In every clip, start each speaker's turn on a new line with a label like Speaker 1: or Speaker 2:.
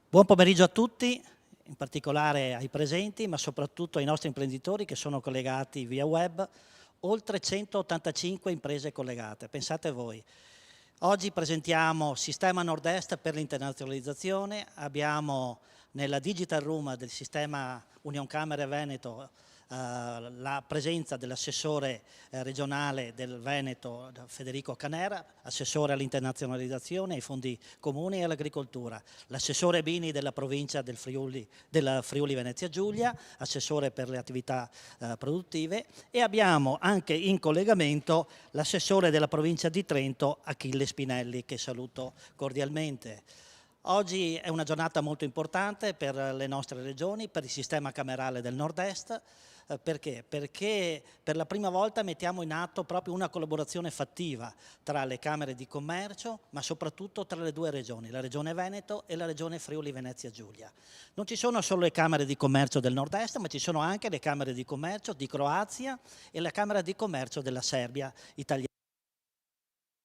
Speaker 1: Buon pomeriggio a tutti, in particolare ai presenti, ma soprattutto ai nostri imprenditori che sono collegati via web, oltre 185 imprese collegate, pensate voi. Oggi presentiamo Sistema Nord-Est per l'internazionalizzazione, abbiamo nella Digital Room del sistema Unioncamere Veneto la presenza dell'assessore regionale del Veneto Federico Canera, assessore all'internazionalizzazione, ai fondi comuni e all'agricoltura, l'assessore Bini della provincia del Friuli Venezia Giulia, assessore per le attività produttive, e abbiamo anche in collegamento l'assessore della provincia di Trento Achille Spinelli, che saluto cordialmente. Oggi è una giornata molto importante per le nostre regioni, per il sistema camerale del Nord-Est. Perché? Perché per la prima volta mettiamo in atto proprio una collaborazione fattiva tra le Camere di Commercio, ma soprattutto tra le due regioni, la Regione Veneto e la Regione Friuli Venezia Giulia. Non ci sono solo le Camere di Commercio del Nord-Est, ma ci sono anche le Camere di Commercio di Croazia e la Camera di Commercio della Serbia italiana.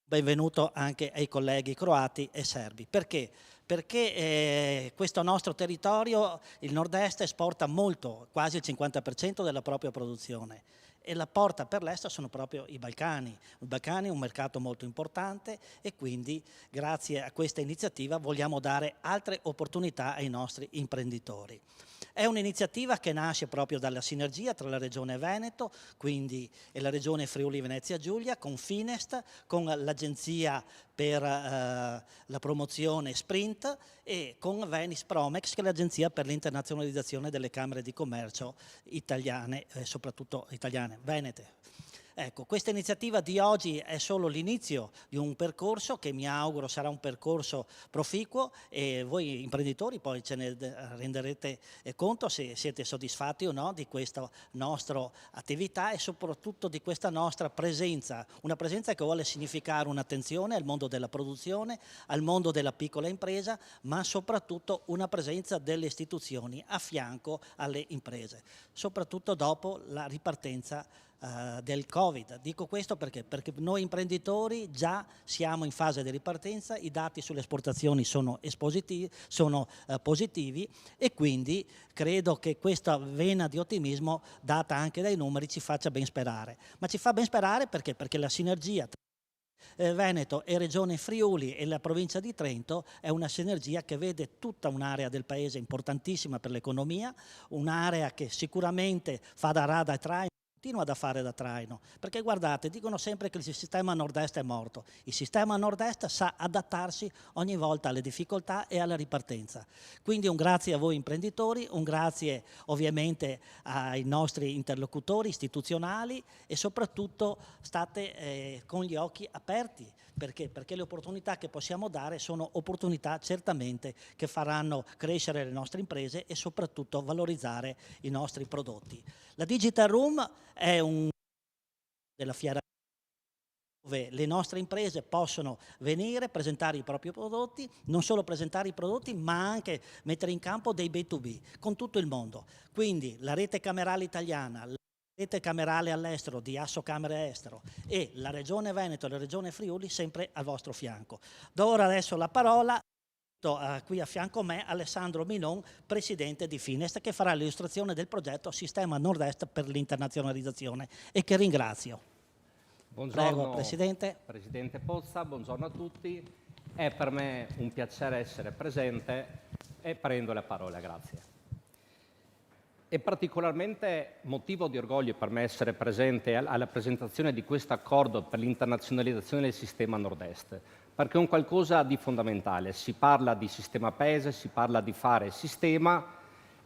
Speaker 1: Benvenuto anche ai colleghi croati e serbi. Perché? Perché questo nostro territorio, il Nord-Est, esporta molto, quasi il 50% della propria produzione, e la porta per l'est sono proprio i Balcani. I Balcani è un mercato molto importante e quindi grazie a questa iniziativa vogliamo dare altre opportunità ai nostri imprenditori. È un'iniziativa che nasce proprio dalla sinergia tra la Regione Veneto, quindi e la Regione Friuli Venezia Giulia, con Finest, con l'Agenzia per la promozione Sprint e con Venice Promex, che è l'Agenzia per l'internazionalizzazione delle Camere di Commercio italiane, soprattutto italiane, venete. Ecco, questa iniziativa di oggi è solo l'inizio di un percorso che mi auguro sarà un percorso proficuo, e voi imprenditori poi ce ne renderete conto se siete soddisfatti o no di questa nostra attività e soprattutto di questa nostra presenza, una presenza che vuole significare un'attenzione al mondo della produzione, al mondo della piccola impresa, ma soprattutto una presenza delle istituzioni a fianco alle imprese, soprattutto dopo la ripartenza del Covid. Dico questo perché noi imprenditori già siamo in fase di ripartenza, i dati sulle esportazioni sono positivi, e quindi credo che questa vena di ottimismo data anche dai numeri ci faccia ben sperare. Ma ci fa ben sperare perché? Perché la sinergia tra Veneto e Regione Friuli e la provincia di Trento è una sinergia che vede tutta un'area del paese importantissima per l'economia, un'area che sicuramente fa da rada e traino, continua da fare da traino, perché guardate, dicono sempre che il sistema nord-est è morto. Il sistema nord-est sa adattarsi ogni volta alle difficoltà e alla ripartenza. Quindi un grazie a voi imprenditori, un grazie ovviamente ai nostri interlocutori istituzionali, e soprattutto state con gli occhi aperti. Perché? Perché le opportunità che possiamo dare sono opportunità certamente che faranno crescere le nostre imprese e soprattutto valorizzare i nostri prodotti. La Digital Room è della fiera dove le nostre imprese possono venire, presentare i propri prodotti, non solo presentare i prodotti, ma anche mettere in campo dei B2B con tutto il mondo. Quindi la rete camerale italiana, la rete camerale all'estero di Assocamere Estero e la Regione Veneto e la Regione Friuli sempre al vostro fianco. Do ora adesso la parola qui a fianco a me Alessandro Minon, presidente di Finest, che farà l'illustrazione del progetto Sistema Nord-Est per l'internazionalizzazione, e che ringrazio.
Speaker 2: Buongiorno,
Speaker 1: Prego, Presidente.
Speaker 2: Presidente Pozza, buongiorno a tutti. È per me un piacere essere presente e prendo la parola, grazie. È particolarmente motivo di orgoglio per me essere presente alla presentazione di questo accordo per l'internazionalizzazione del sistema Nord-Est, perché è un qualcosa di fondamentale. Si parla di sistema paese, si parla di fare sistema,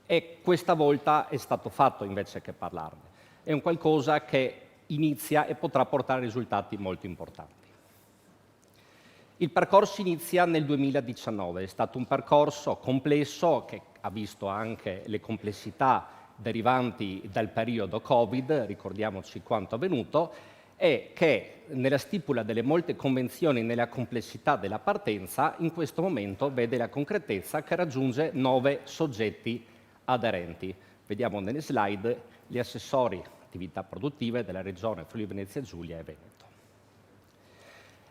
Speaker 2: e questa volta è stato fatto invece che parlarne. È un qualcosa che inizia e potrà portare risultati molto importanti. Il percorso inizia nel 2019, è stato un percorso complesso che ha visto anche le complessità derivanti dal periodo Covid, ricordiamoci quanto avvenuto, e che nella stipula delle molte convenzioni, nella complessità della partenza, in questo momento vede la concretezza che raggiunge 9 soggetti aderenti. Vediamo nelle slide gli assessori attività produttive della Regione Friuli Venezia Giulia e Veneto.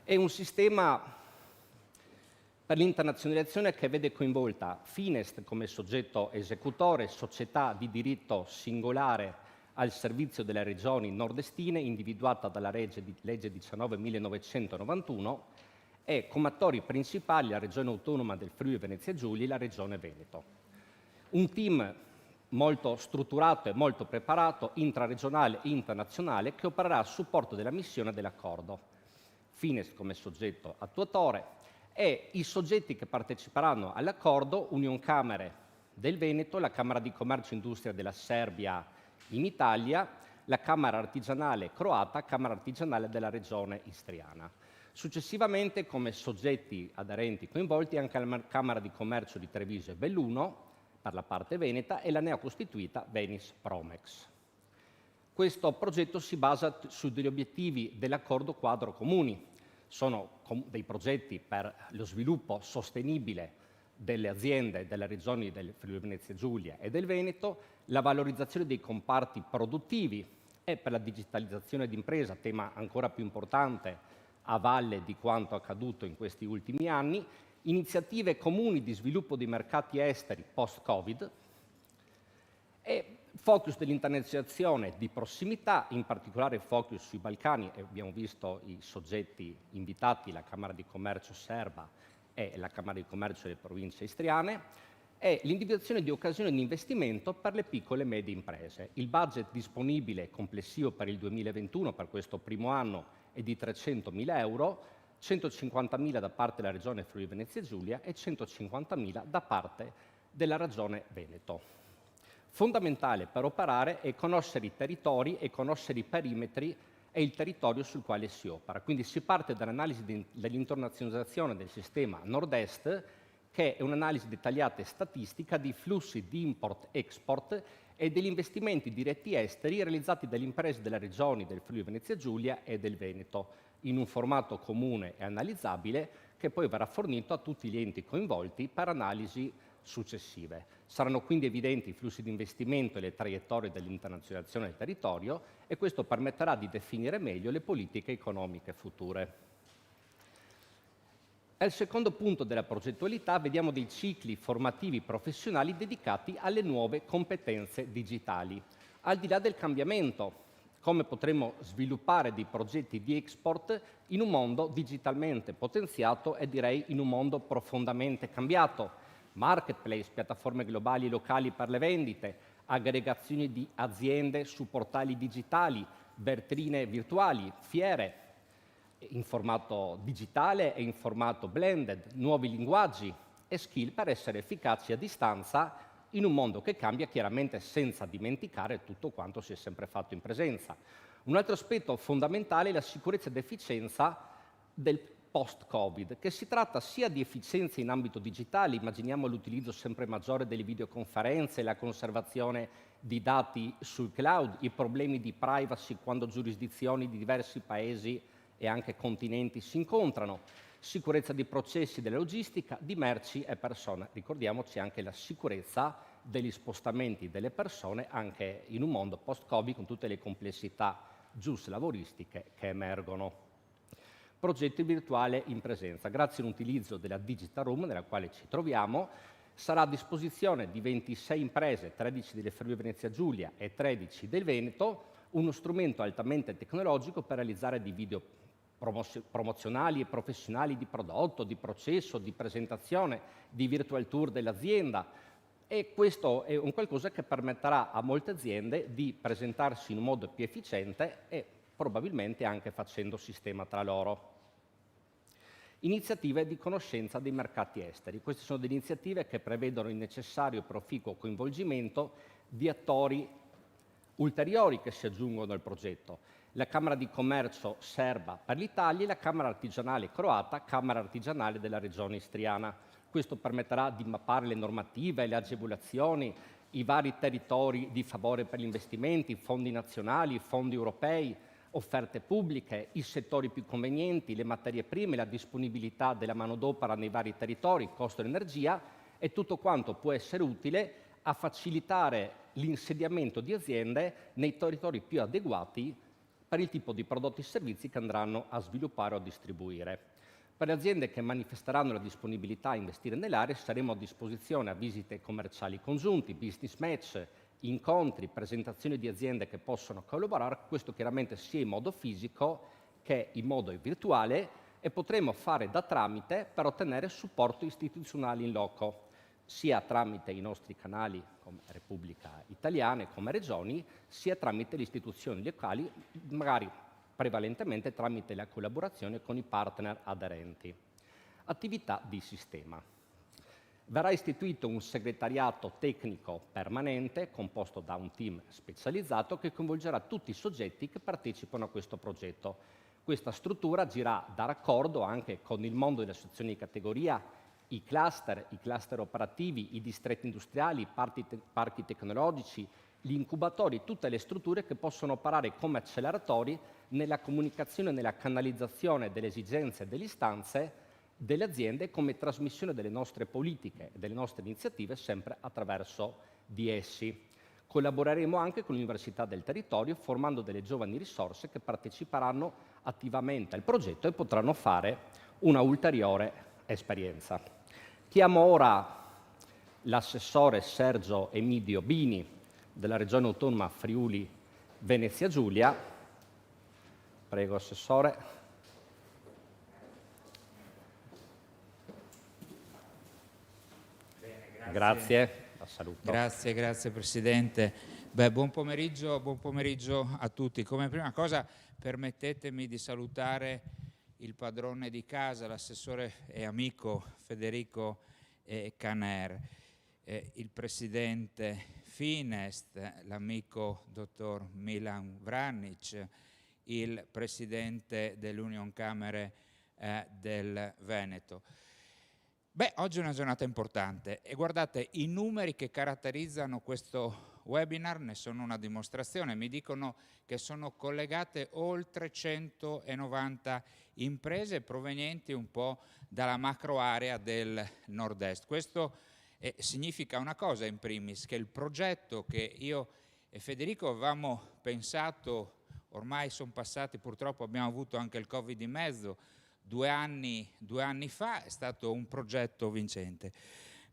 Speaker 2: È un sistema per l'internazionalizzazione che vede coinvolta Finest come soggetto esecutore, società di diritto singolare al servizio delle regioni nordestine, individuata dalla legge 19/1991, e come attori principali la Regione Autonoma del Friuli Venezia Giulia e la Regione Veneto. Un team molto strutturato e molto preparato, intraregionale e internazionale, che opererà a supporto della missione dell'accordo. Finest come soggetto attuatore e i soggetti che parteciperanno all'accordo: Unioncamere del Veneto, la Camera di Commercio e Industria della Serbia in Italia, la Camera Artigianale croata, Camera Artigianale della Regione istriana. Successivamente, come soggetti aderenti coinvolti, anche la Camera di Commercio di Treviso e Belluno per la parte veneta e la neocostituita Venis Promex. Questo progetto si basa su degli obiettivi dell'accordo quadro comuni. Sono dei progetti per lo sviluppo sostenibile delle aziende delle regioni del Friuli Venezia Giulia e del Veneto, la valorizzazione dei comparti produttivi e per la digitalizzazione d'impresa, tema ancora più importante a valle di quanto accaduto in questi ultimi anni, iniziative comuni di sviluppo dei mercati esteri post-Covid e focus dell'internazionalizzazione di prossimità, in particolare focus sui Balcani, e abbiamo visto i soggetti invitati, la Camera di Commercio serba e la Camera di Commercio delle province istriane, e l'individuazione di occasioni di investimento per le piccole e medie imprese. Il budget disponibile complessivo per il 2021, per questo primo anno, è di 300.000 euro, 150.000 da parte della Regione Friuli Venezia Giulia e 150.000 da parte della Regione Veneto. Fondamentale per operare è conoscere i territori e conoscere i perimetri e il territorio sul quale si opera. Quindi si parte dall'analisi dell'internazionalizzazione del sistema nord-est, che è un'analisi dettagliata e statistica dei flussi di import-export e degli investimenti diretti esteri realizzati dalle imprese delle regioni del Friuli Venezia Giulia e del Veneto, in un formato comune e analizzabile che poi verrà fornito a tutti gli enti coinvolti per analisi successive. Saranno quindi evidenti i flussi di investimento e le traiettorie dell'internazionalizzazione del territorio, e questo permetterà di definire meglio le politiche economiche future. Al secondo punto della progettualità vediamo dei cicli formativi professionali dedicati alle nuove competenze digitali. Al di là del cambiamento, come potremo sviluppare dei progetti di export in un mondo digitalmente potenziato e direi in un mondo profondamente cambiato. Marketplace, piattaforme globali e locali per le vendite, aggregazioni di aziende su portali digitali, vetrine virtuali, fiere in formato digitale e in formato blended, nuovi linguaggi e skill per essere efficaci a distanza in un mondo che cambia, chiaramente senza dimenticare tutto quanto si è sempre fatto in presenza. Un altro aspetto fondamentale è la sicurezza ed efficienza del post-Covid, che si tratta sia di efficienza in ambito digitale, immaginiamo l'utilizzo sempre maggiore delle videoconferenze, la conservazione di dati sul cloud, i problemi di privacy quando giurisdizioni di diversi paesi e anche continenti si incontrano, sicurezza dei processi della logistica, di merci e persone. Ricordiamoci anche la sicurezza degli spostamenti delle persone anche in un mondo post-Covid con tutte le complessità giuslavoristiche che emergono. Progetto virtuale in presenza. Grazie all'utilizzo della Digital Room, nella quale ci troviamo, sarà a disposizione di 26 imprese, 13 delle Friuli Venezia Giulia e 13 del Veneto, uno strumento altamente tecnologico per realizzare dei video promozionali e professionali di prodotto, di processo, di presentazione, di virtual tour dell'azienda, e questo è un qualcosa che permetterà a molte aziende di presentarsi in un modo più efficiente e probabilmente anche facendo sistema tra loro. Iniziative di conoscenza dei mercati esteri. Queste sono delle iniziative che prevedono il necessario e proficuo coinvolgimento di attori ulteriori che si aggiungono al progetto. La Camera di Commercio serba per l'Italia e la Camera Artigianale croata, Camera Artigianale della Regione istriana. Questo permetterà di mappare le normative, le agevolazioni, i vari territori di favore per gli investimenti, fondi nazionali, fondi europei, offerte pubbliche, i settori più convenienti, le materie prime, la disponibilità della manodopera nei vari territori, costo dell'energia, e tutto quanto può essere utile a facilitare l'insediamento di aziende nei territori più adeguati per il tipo di prodotti e servizi che andranno a sviluppare o a distribuire. Per le aziende che manifesteranno la disponibilità a investire nell'area saremo a disposizione a visite commerciali congiunti, business match, incontri, presentazioni di aziende che possono collaborare, questo chiaramente sia in modo fisico che in modo virtuale, e potremo fare da tramite per ottenere supporto istituzionale in loco, sia tramite i nostri canali come Repubblica Italiana, come Regioni, sia tramite le istituzioni locali, magari prevalentemente tramite la collaborazione con i partner aderenti. Attività di sistema. Verrà istituito un segretariato tecnico permanente composto da un team specializzato che coinvolgerà tutti i soggetti che partecipano a questo progetto. Questa struttura agirà da raccordo anche con il mondo delle associazioni di categoria, i cluster operativi, i distretti industriali, i parchi tecnologici, gli incubatori, tutte le strutture che possono operare come acceleratori nella comunicazione e nella canalizzazione delle esigenze e delle istanze delle aziende, come trasmissione delle nostre politiche e delle nostre iniziative sempre attraverso di essi. Collaboreremo anche con l'Università del Territorio, formando delle giovani risorse che parteciperanno attivamente al progetto e potranno fare una ulteriore esperienza. Chiamo ora l'assessore Sergio Emidio Bini della Regione Autonoma Friuli Venezia Giulia. Prego, Assessore. Grazie. La saluto.
Speaker 3: Grazie Presidente. Buon pomeriggio a tutti. Come prima cosa permettetemi di salutare il padrone di casa, l'assessore e amico Federico Caner, il Presidente Finest, l'amico dottor Milan Vranic, il Presidente dell'Union Camere del Veneto. Oggi è una giornata importante e guardate, i numeri che caratterizzano questo webinar ne sono una dimostrazione. Mi dicono che sono collegate oltre 190 imprese provenienti un po' dalla macro area del nord-est. Questo significa una cosa in primis, che il progetto che io e Federico avevamo pensato, ormai sono passati, purtroppo abbiamo avuto anche il Covid in mezzo, 2 anni fa, è stato un progetto vincente.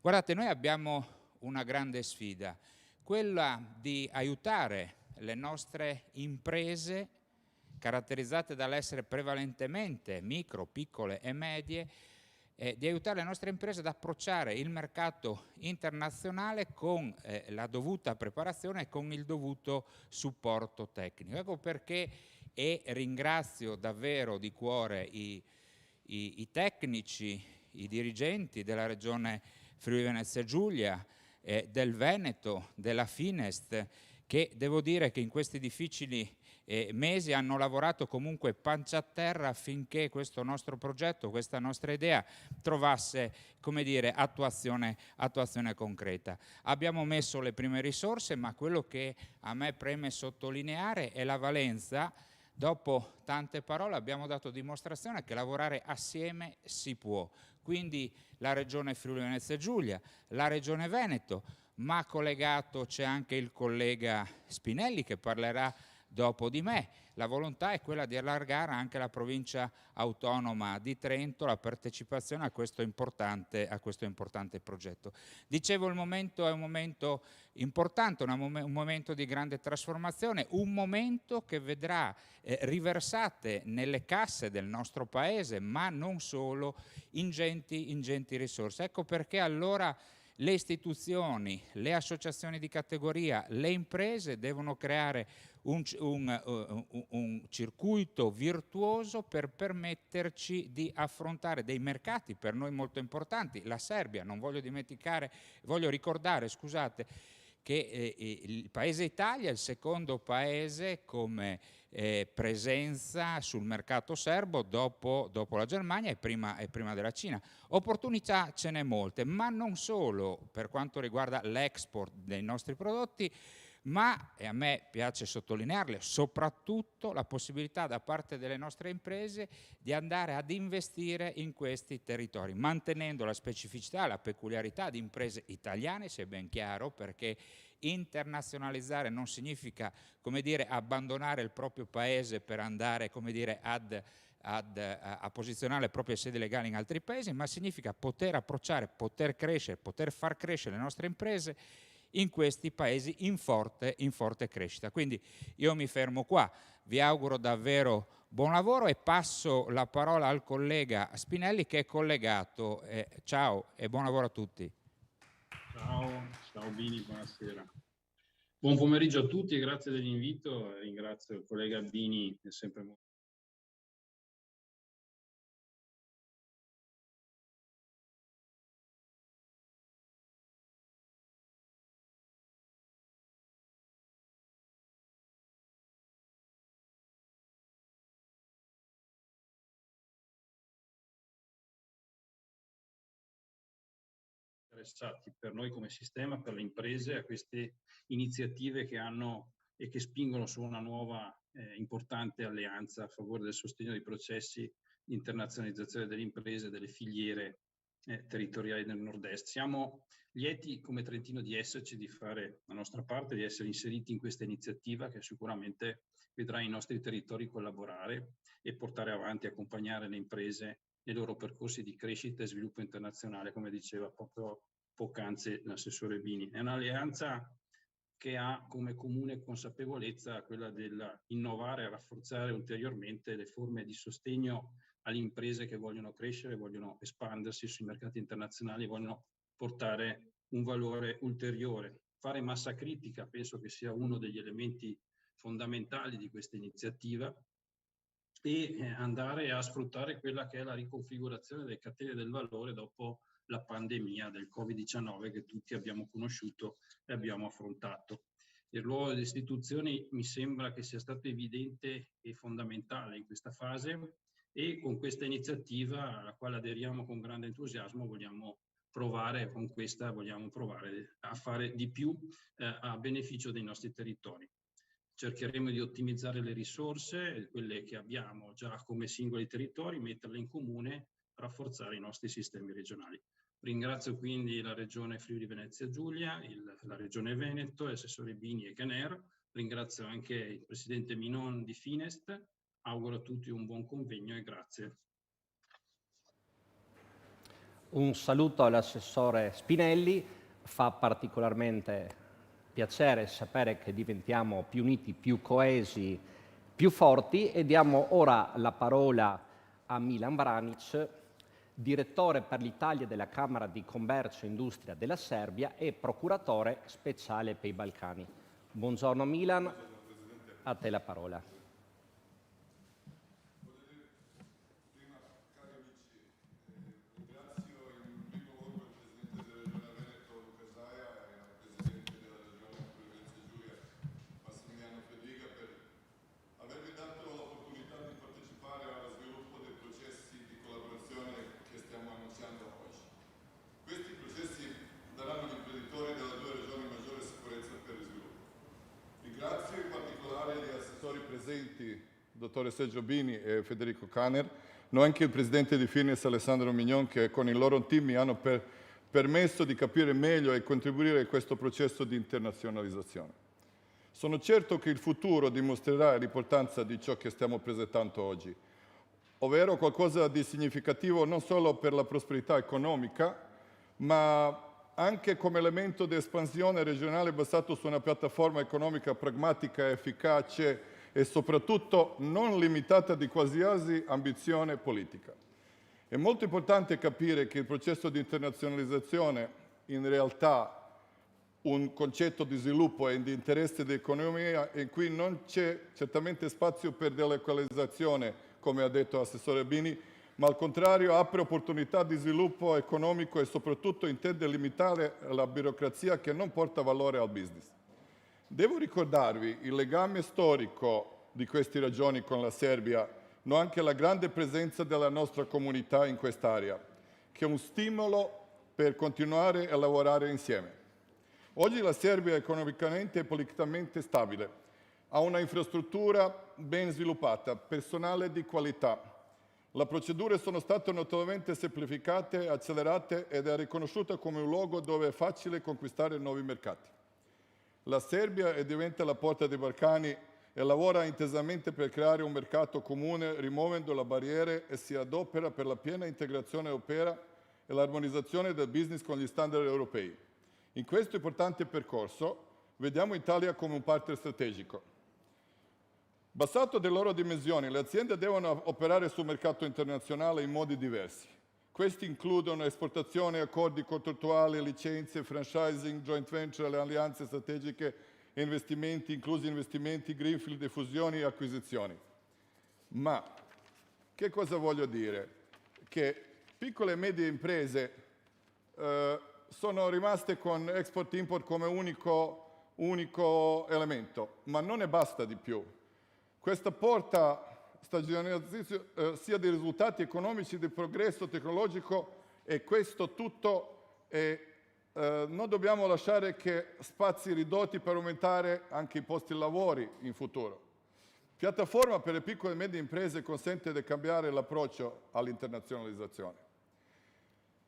Speaker 3: Guardate, noi abbiamo una grande sfida, quella di aiutare le nostre imprese caratterizzate dall'essere prevalentemente micro, piccole e medie, di aiutare le nostre imprese ad approcciare il mercato internazionale con la dovuta preparazione e con il dovuto supporto tecnico. Ecco perché ringrazio davvero di cuore i tecnici, i dirigenti della Regione Friuli Venezia Giulia, del Veneto, della Finest, che devo dire che in questi difficili mesi hanno lavorato comunque pancia a terra affinché questo nostro progetto, questa nostra idea trovasse, come dire, attuazione concreta. Abbiamo messo le prime risorse, ma quello che a me preme sottolineare è la valenza. Dopo tante parole abbiamo dato dimostrazione che lavorare assieme si può. Quindi la Regione Friuli Venezia Giulia, la Regione Veneto, ma collegato c'è anche il collega Spinelli che parlerà dopo di me. La volontà è quella di allargare anche la provincia autonoma di Trento la partecipazione a questo importante progetto. Dicevo, il momento è un momento importante, un momento di grande trasformazione, un momento che vedrà riversate nelle casse del nostro Paese, ma non solo, ingenti risorse. Ecco perché allora le istituzioni, le associazioni di categoria, le imprese devono creare un circuito virtuoso per permetterci di affrontare dei mercati per noi molto importanti. La Serbia, non voglio dimenticare, voglio ricordare, scusate, che il Paese Italia è il secondo paese come presenza sul mercato serbo dopo la Germania e prima della Cina. Opportunità ce n'è molte, ma non solo per quanto riguarda l'export dei nostri prodotti, ma, e a me piace sottolinearle, soprattutto la possibilità da parte delle nostre imprese di andare ad investire in questi territori, mantenendo la specificità, la peculiarità di imprese italiane, sia ben chiaro, perché internazionalizzare non significa, come dire, abbandonare il proprio paese per andare, come dire, ad a posizionare le proprie sedi legali in altri paesi, ma significa poter approcciare, poter crescere, poter far crescere le nostre imprese in questi paesi in forte crescita. Quindi io mi fermo qua, vi auguro davvero buon lavoro e passo la parola al collega Spinelli che è collegato. Ciao e buon lavoro a tutti.
Speaker 4: Ciao Bini, buonasera. Buon pomeriggio a tutti e grazie dell'invito. Ringrazio il collega Bini, è sempre molto interessati per noi come sistema, per le imprese, a queste iniziative che hanno e che spingono su una nuova importante alleanza a favore del sostegno dei processi di internazionalizzazione delle imprese, delle filiere territoriali del nord-est. Siamo lieti come Trentino di esserci, di fare la nostra parte, di essere inseriti in questa iniziativa che sicuramente vedrà i nostri territori collaborare e portare avanti, accompagnare le imprese nei loro percorsi di crescita e sviluppo internazionale, come diceva proprio poc'anzi l'assessore Bini. È un'alleanza che ha come comune consapevolezza quella dell'innovare e rafforzare ulteriormente le forme di sostegno alle imprese che vogliono crescere, vogliono espandersi sui mercati internazionali, vogliono portare un valore ulteriore. Fare massa critica penso che sia uno degli elementi fondamentali di questa iniziativa e andare a sfruttare quella che è la riconfigurazione delle catene del valore dopo la pandemia del Covid-19 che tutti abbiamo conosciuto e abbiamo affrontato. Il ruolo delle istituzioni mi sembra che sia stato evidente e fondamentale in questa fase e con questa iniziativa alla quale aderiamo con grande entusiasmo vogliamo provare a fare di più a beneficio dei nostri territori. Cercheremo di ottimizzare le risorse, quelle che abbiamo già come singoli territori, metterle in comune, rafforzare i nostri sistemi regionali. Ringrazio quindi la Regione Friuli Venezia Giulia, la Regione Veneto, l'assessore Bini e Caner. Ringrazio anche il Presidente Minon di Finest. Auguro a tutti un buon convegno e grazie.
Speaker 2: Un saluto all'assessore Spinelli. Fa particolarmente piacere sapere che diventiamo più uniti, più coesi, più forti e diamo ora la parola a Milan Vranic, direttore per l'Italia della Camera di Commercio e Industria della Serbia e procuratore speciale per i Balcani. Buongiorno Milan, a te la parola.
Speaker 5: Dottore Sergio Bini e Federico Caner, ma anche il presidente di Finest Alessandro Mignon, che con il loro team mi hanno permesso di capire meglio e contribuire a questo processo di internazionalizzazione. Sono certo che il futuro dimostrerà l'importanza di ciò che stiamo presentando oggi, ovvero qualcosa di significativo non solo per la prosperità economica, ma anche come elemento di espansione regionale basato su una piattaforma economica pragmatica, efficace e soprattutto non limitata di qualsiasi ambizione politica. È molto importante capire che il processo di internazionalizzazione in realtà un concetto di sviluppo e di interesse dell'economia in cui non c'è certamente spazio per delocalizzazione, come ha detto l'assessore Bini, ma al contrario apre opportunità di sviluppo economico e soprattutto intende limitare la burocrazia che non porta valore al business. Devo ricordarvi il legame storico di queste regioni con la Serbia, ma anche la grande presenza della nostra comunità in quest'area, che è un stimolo per continuare a lavorare insieme. Oggi la Serbia è economicamente e politicamente stabile, ha una infrastruttura ben sviluppata, personale di qualità. Le procedure sono state notevolmente semplificate, accelerate ed è riconosciuta come un luogo dove è facile conquistare nuovi mercati. La Serbia diventa la porta dei Balcani e lavora intensamente per creare un mercato comune, rimuovendo le barriere e si adopera per la piena integrazione europea e l'armonizzazione del business con gli standard europei. In questo importante percorso vediamo l'Italia come un partner strategico. Basato delle loro dimensioni, le aziende devono operare sul mercato internazionale in modi diversi. Questi includono esportazione, accordi contrattuali, licenze, franchising, joint venture, le alleanze strategiche e investimenti, inclusi investimenti, greenfield, fusioni e acquisizioni. Ma che cosa voglio dire? Che piccole e medie imprese sono rimaste con export-import come unico elemento, ma non ne basta di più. Questa porta stagionalizzazione sia di risultati economici, di progresso tecnologico, e questo tutto non dobbiamo lasciare che spazi ridotti per aumentare anche i posti di lavoro in futuro. Piattaforma per le piccole e medie imprese consente di cambiare l'approccio all'internazionalizzazione.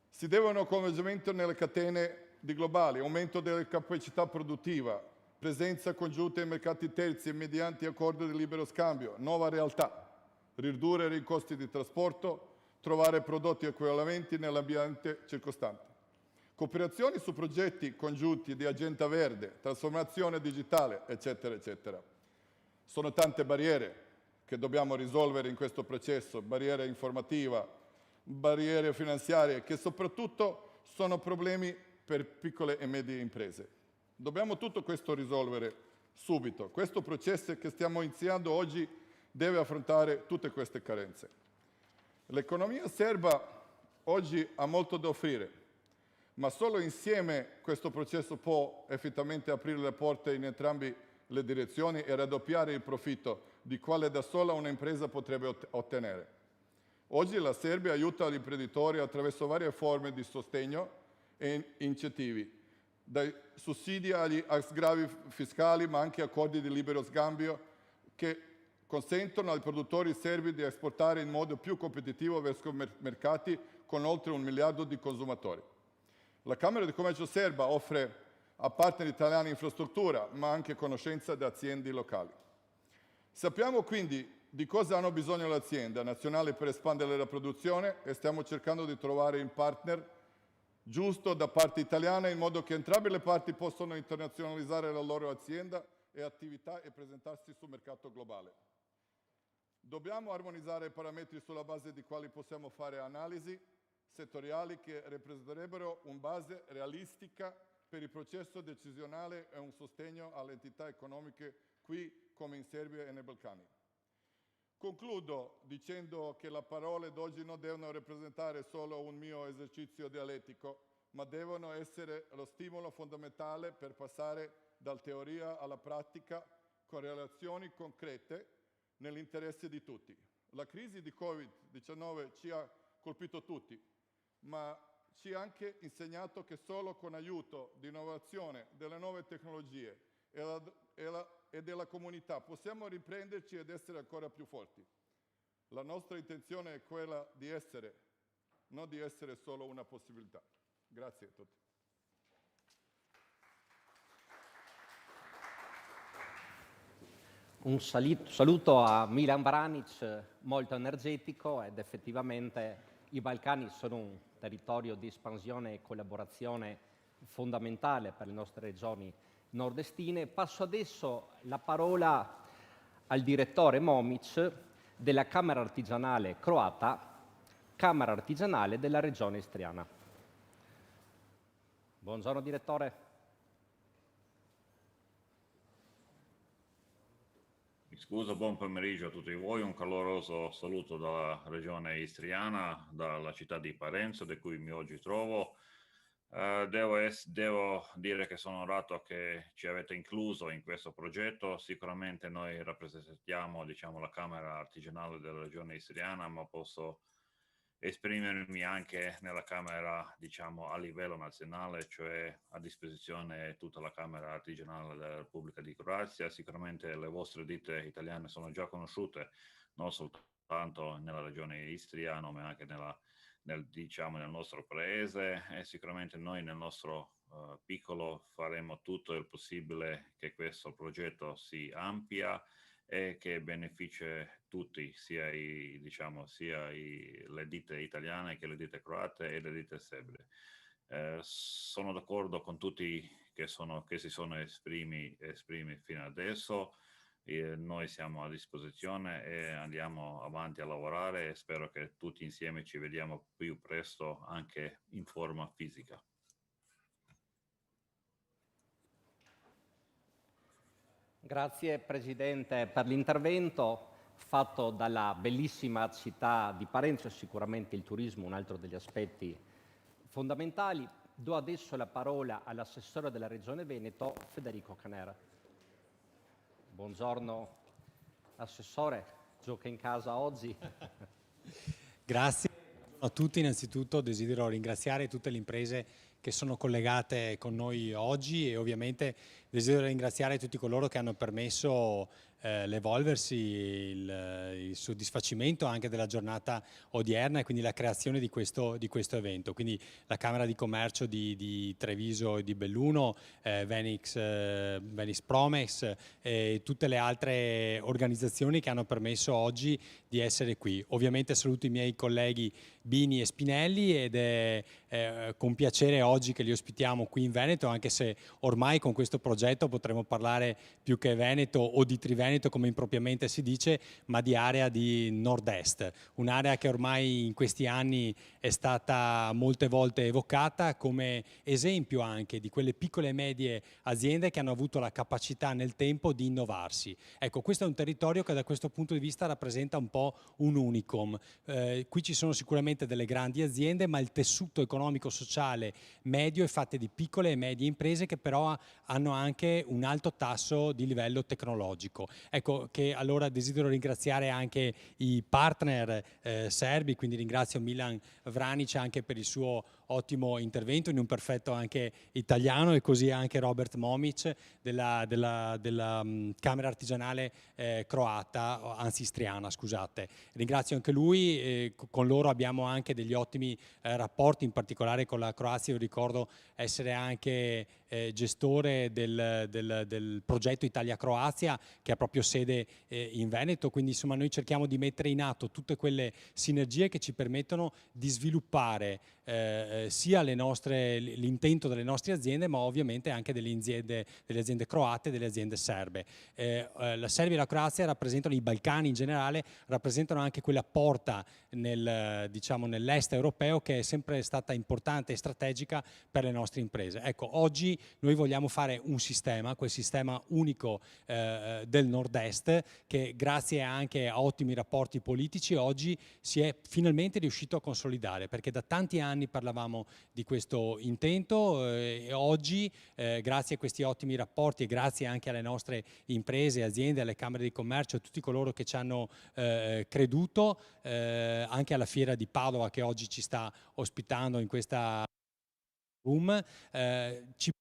Speaker 5: Si devono coinvolgimento nelle catene di globali, aumento della capacità produttiva, presenza congiunta in mercati terzi mediante accordi di libero scambio, nuova realtà, ridurre i costi di trasporto, trovare prodotti equivalenti nell'ambiente circostante. Cooperazioni su progetti congiunti di agenda verde, trasformazione digitale, eccetera, eccetera. Sono tante barriere che dobbiamo risolvere in questo processo, barriere informativa, barriere finanziarie, che soprattutto sono problemi per piccole e medie imprese. Dobbiamo tutto questo risolvere subito. Questo processo che stiamo iniziando oggi deve affrontare tutte queste carenze. L'economia serba oggi ha molto da offrire, ma solo insieme questo processo può effettivamente aprire le porte in entrambe le direzioni e raddoppiare il profitto di quale da sola un'impresa potrebbe ottenere. Oggi la Serbia aiuta gli imprenditori attraverso varie forme di sostegno e incentivi, dai sussidi agli sgravi fiscali, ma anche accordi di libero scambio che consentono ai produttori serbi di esportare in modo più competitivo verso mercati con oltre 1 miliardo di consumatori. La Camera di Commercio serba offre a partner italiani infrastruttura, ma anche conoscenza di aziende locali. Sappiamo quindi di cosa hanno bisogno le aziende nazionali per espandere la produzione e stiamo cercando di trovare un partner giusto da parte italiana in modo che entrambe le parti possano internazionalizzare la loro azienda e attività e presentarsi sul mercato globale. Dobbiamo armonizzare i parametri sulla base di quali possiamo fare analisi settoriali che rappresenterebbero una base realistica per il processo decisionale e un sostegno alle entità economiche qui come in Serbia e nei Balcani. Concludo dicendo che le parole d'oggi non devono rappresentare solo un mio esercizio dialettico, ma devono essere lo stimolo fondamentale per passare dalla teoria alla pratica con relazioni concrete nell'interesse di tutti. La crisi di Covid-19 ci ha colpito tutti, ma ci ha anche insegnato che solo con aiuto di innovazione, delle nuove tecnologie e della comunità possiamo riprenderci ed essere ancora più forti. La nostra intenzione è quella di essere, non di essere solo una possibilità. Grazie a tutti.
Speaker 2: Un saluto a Milan Vranic, molto energetico, ed effettivamente i Balcani sono un territorio di espansione e collaborazione fondamentale per le nostre regioni nordestine. Passo adesso la parola al direttore Momic della Camera Artigianale Croata, Camera Artigianale della Regione Istriana. Buongiorno direttore.
Speaker 6: Mi scuso, buon pomeriggio a tutti voi, un caloroso saluto dalla regione istriana, dalla città di Parenzo, da cui mi oggi trovo. Devo dire che sono onorato che ci avete incluso in questo progetto. Sicuramente noi rappresentiamo, diciamo, la Camera Artigianale della regione istriana, ma posso esprimermi anche nella Camera, diciamo, a livello nazionale, cioè a disposizione tutta la Camera Artigianale della Repubblica di Croazia. Sicuramente le vostre ditte italiane sono già conosciute, non soltanto nella regione Istria, ma anche nel nostro paese, e sicuramente noi nel nostro piccolo faremo tutto il possibile che questo progetto si amplia e che beneficia tutti, sia le ditte italiane che le ditte croate e le ditte serbe. Sono d'accordo con tutti che si sono esprimi fino adesso. Noi siamo a disposizione e andiamo avanti a lavorare e spero che tutti insieme ci vediamo più presto anche in forma fisica.
Speaker 2: Grazie Presidente per l'intervento fatto dalla bellissima città di Parenzo, sicuramente il turismo un altro degli aspetti fondamentali. Do adesso la parola all'assessore della Regione Veneto, Federico Caner. Buongiorno Assessore, gioca in casa oggi.
Speaker 7: Grazie a tutti. Innanzitutto desidero ringraziare tutte le imprese che sono collegate con noi oggi e ovviamente desidero ringraziare tutti coloro che hanno permesso l'evolversi, il soddisfacimento anche della giornata odierna e quindi la creazione di questo evento. Quindi la Camera di Commercio di Treviso e di Belluno, Venice Promex e tutte le altre organizzazioni che hanno permesso oggi di essere qui. Ovviamente saluto i miei colleghi Bini e Spinelli ed è con piacere oggi che li ospitiamo qui in Veneto, anche se ormai con questo progetto potremo parlare più che Veneto o di Triveneto come impropriamente si dice, ma di area di nord-est, un'area che ormai in questi anni è stata molte volte evocata come esempio anche di quelle piccole e medie aziende che hanno avuto la capacità nel tempo di innovarsi. Ecco, questo è un territorio che da questo punto di vista rappresenta un po' un unicum. Qui ci sono sicuramente delle grandi aziende, ma il tessuto economico-sociale medio è fatto di piccole e medie imprese che però hanno anche un alto tasso di livello tecnologico. Ecco che allora desidero ringraziare anche i partner serbi, quindi ringrazio Milan Vranic anche per il suo ottimo intervento in un perfetto anche italiano e così anche Robert Momic della Camera Artigianale croata, anzi istriana, scusate. Ringrazio anche lui, con loro abbiamo anche degli ottimi rapporti, in particolare con la Croazia. Io ricordo essere anche gestore del progetto Italia-Croazia che ha proprio sede in Veneto, quindi insomma noi cerchiamo di mettere in atto tutte quelle sinergie che ci permettono di sviluppare sia l'intento delle nostre aziende, ma ovviamente anche delle aziende croate e delle aziende serbe. La Serbia e la Croazia rappresentano, i Balcani in generale, rappresentano anche quella porta nell'est europeo che è sempre stata importante e strategica per le nostre imprese. Ecco, oggi noi vogliamo fare un sistema, quel sistema unico del nord-est, che grazie anche a ottimi rapporti politici oggi si è finalmente riuscito a consolidare, perché da tanti anni parlavamo di questo intento e oggi grazie a questi ottimi rapporti e grazie anche alle nostre imprese, aziende, alle camere di commercio, a tutti coloro che ci hanno creduto, anche alla fiera di Padova che oggi ci sta ospitando in questa room, ci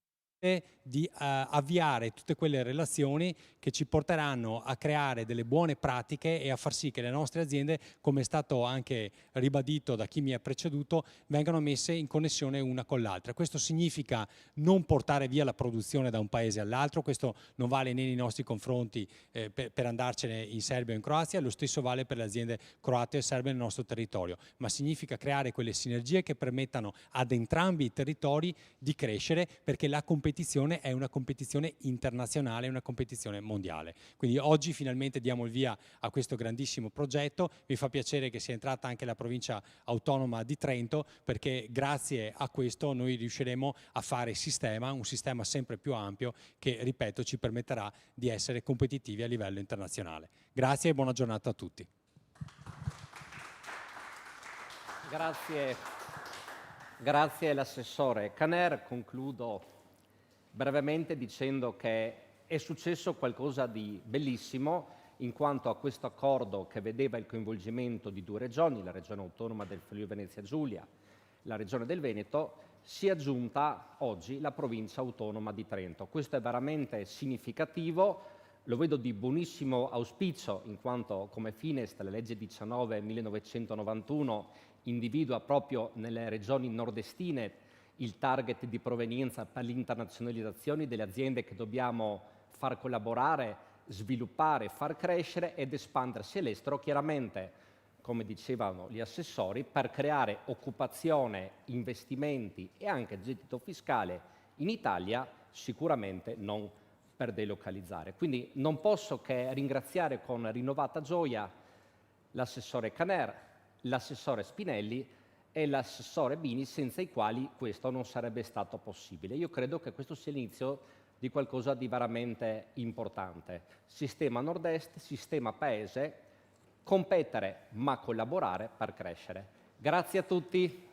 Speaker 7: di avviare tutte quelle relazioni che ci porteranno a creare delle buone pratiche e a far sì che le nostre aziende, come è stato anche ribadito da chi mi ha preceduto, vengano messe in connessione una con l'altra. Questo significa non portare via la produzione da un paese all'altro, questo non vale né nei nostri confronti per andarcene in Serbia o in Croazia, lo stesso vale per le aziende croate e serbe nel nostro territorio, ma significa creare quelle sinergie che permettano ad entrambi i territori di crescere, perché la competizione è una competizione internazionale, una competizione mondiale. Quindi oggi finalmente diamo il via a questo grandissimo progetto. Mi fa piacere che sia entrata anche la provincia autonoma di Trento, perché grazie a questo noi riusciremo a fare un sistema sempre più ampio che, ripeto, ci permetterà di essere competitivi a livello internazionale. Grazie e buona giornata a tutti.
Speaker 2: Grazie all'assessore Caner. Concludo brevemente dicendo che è successo qualcosa di bellissimo, in quanto a questo accordo che vedeva il coinvolgimento di due regioni, la regione autonoma del Friuli Venezia Giulia, la regione del Veneto, si è aggiunta oggi la provincia autonoma di Trento. Questo è veramente significativo, lo vedo di buonissimo auspicio, in quanto come Fineст la legge 19/1991 individua proprio nelle regioni nordestine il target di provenienza per l'internazionalizzazione delle aziende che dobbiamo far collaborare sviluppare, far crescere ed espandersi all'estero, chiaramente, come dicevano gli assessori, per creare occupazione, investimenti e anche gettito fiscale in Italia, sicuramente non per delocalizzare. Quindi non posso che ringraziare con rinnovata gioia l'assessore Caner, l'assessore Spinelli e l'assessore Bini, senza i quali questo non sarebbe stato possibile. Io credo che questo sia l'inizio di qualcosa di veramente importante. Sistema nord-est, sistema paese, competere ma collaborare per crescere. Grazie a tutti.